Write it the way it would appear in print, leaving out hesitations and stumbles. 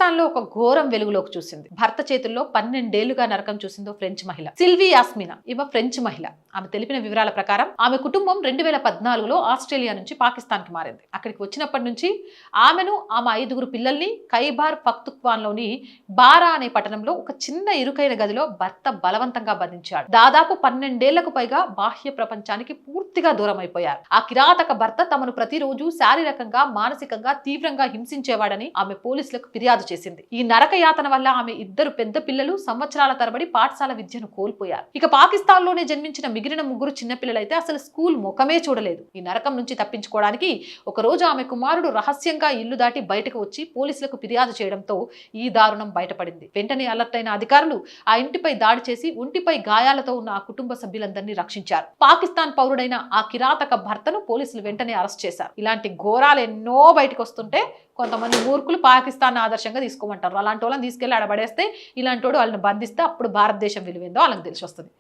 పాకిస్తాన్ లో ఒక ఘోరం వెలుగులోకి చూసింది. భర్త చేతుల్లో 12 ఏళ్లుగా నరకం చూసిందో ఫ్రెంచ్ మహిళ సిల్వీ యాస్మినా. ఈమె ఫ్రెంచ్ మహిళ. ఆమె తెలిపిన వివరాల ప్రకారం ఆమె కుటుంబం 2014లో ఆస్ట్రేలియా నుంచి పాకిస్తాన్ కి మారింది. అక్కడికి వచ్చినప్పటి నుంచి ఆమెను ఆమె 5 పిల్లల్ని ఖైబార్ పఖ్తున్ఖ్వాలోని బారా అనే పట్టణంలో ఒక చిన్న ఇరుకైన గదిలో భర్త బలవంతంగా బంధించాడు. దాదాపు 12 ఏళ్లకు పైగా బాహ్య ప్రపంచానికి పూర్తిగా దూరం అయిపోయారు. ఆ కిరాతక భర్త తమను ప్రతిరోజు శారీరకంగా మానసికంగా తీవ్రంగా హింసించేవాడని ఆమె పోలీసులకు ఫిర్యాదు చేసింది. ఈ నరక యాతన వల్ల ఆమె 2 పెద్ద పిల్లలు సంవత్సరాల తరబడి పాఠశాల విద్యను కోల్పోయారు. ఇక పాకిస్తాన్ లోనే జన్మించిన మిగిలిన 3 చిన్నపిల్లలైతే అసలు స్కూల్ ముఖమే చూడలేదు. ఈ నరకం నుంచి తప్పించుకోవడానికి ఒక రోజు ఆమె కుమారుడు రహస్యంగా ఇల్లు దాటి బయటకు వచ్చి పోలీసులకు ఫిర్యాదు చేయడంతో ఈ దారుణం బయటపడింది. వెంటనే అలర్ట్ అయిన అధికారులు ఆ ఇంటిపై దాడి చేసి ఒంటిపై గాయాలతో ఉన్న ఆ కుటుంబ సభ్యులందరినీ రక్షించారు. పాకిస్తాన్ పౌరుడైన ఆ కిరాతక భర్తను పోలీసులు వెంటనే అరెస్ట్ చేశారు. ఇలాంటి ఘోరాలు ఎన్నో బయటకు వస్తుంటే కొంతమంది మూర్ఖులు పాకిస్తాన్ ఆదర్శంగా తీసుకోమంటారు. అలాంటి వాళ్ళని తీసుకెళ్లి ఆడబడేస్తే ఇలాంటి వాళ్ళని బంధిస్తే అప్పుడు భారతదేశం విలువేందో వాళ్ళకి తెలిసి వస్తుంది.